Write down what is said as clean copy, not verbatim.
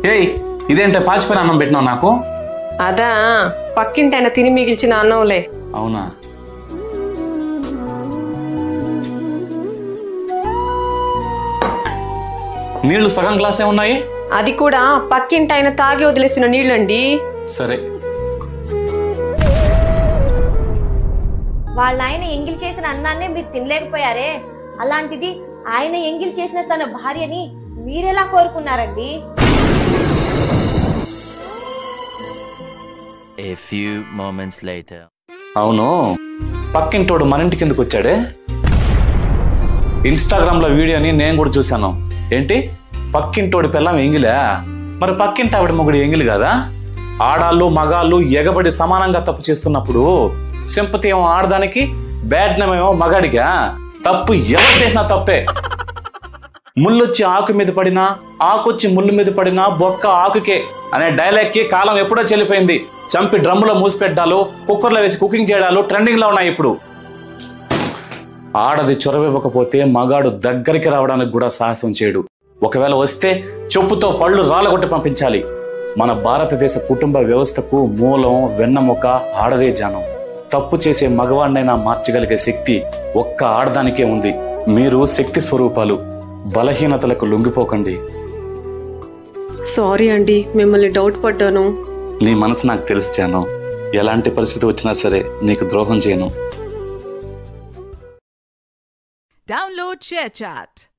ఏయ్, ఇదేంటే పాచిపోయిన అన్నం పెట్టినావు నాకు? అదా పక్కింటైన తిని మిగిల్చిన అన్నంలే. అవునా? నీళ్లు సగం గ్లాసే ఉన్నాయి. అది కూడా పక్కింటైన తాగి వదిలేసిన నీళ్ళండి. సరే. వాళ్ళ ఆయన ఎంగిల్ చేసిన అన్నాన్నే మీరు తినలేకపోయారే, అలాంటిది ఆయన ఎంగిల్ చేసిన తన భార్యని మీరెలా కోరుకున్నారండి? A few moments later. అవును, పక్కింటోడు మన ఇంటికి ఎందుకు వచ్చాడే? ఇన్స్టాగ్రామ్ లో వీడియోని నేను కూడా చూశాను. ఏంటి, పక్కింటోడి పిల్లం ఎంగిలా? మరి పక్కింటి ఆవిడ మొగుడు ఎంగిలి కాదా? ఆడాళ్ళు మగాళ్ళు ఎగబడి సమానంగా తప్పు చేస్తున్నప్పుడు సింపతి ఏమో ఆడదానికి, బ్యాడ్ నేమ్ ఏమో మగాడిగా. తప్పు ఎవరు చేసినా తప్పే. ముళ్ళొచ్చి ఆకు మీద పడినా, ఆకొచ్చి ముళ్ళు మీద పడినా బొక్క ఆకుకే అనే డైలాగ్ కి కాలం ఎప్పుడో చెల్లిపోయింది. చంపి డ్రమ్ములో మూసిపెట్టాలు, కుక్కర్లో వేసి కుకింగ్ చేయడాలు ట్రెండింగ్ లో ఉన్నాయి ఇప్పుడు. ఆడది చొరవివ్వకపోతే మగాడు దగ్గరికి రావడానికి కూడా సాహసం చేయడు. ఒకవేళ వస్తే చెప్పుతో పళ్ళు రాలగొట్టి పంపించాలి. మన భారతదేశ కుటుంబ వ్యవస్థకు మూలం వెన్నముక ఆడదే జానం. తప్పు చేసే మగవాడినైనా మార్చగలిగే శక్తి ఒక్క ఆడదానికే ఉంది. మీరు శక్తి స్వరూపాలు, బలహీనతలకు లొంగిపోకండి. సారీ అండి, మిమ్మల్ని డౌట్ పడ్డాను. నీ మనసు నాకు తెలుసు జాను. ఎలాంటి పరిస్థితి వచ్చినా సరే నీకు ద్రోహం చేయను. Download ShareChat.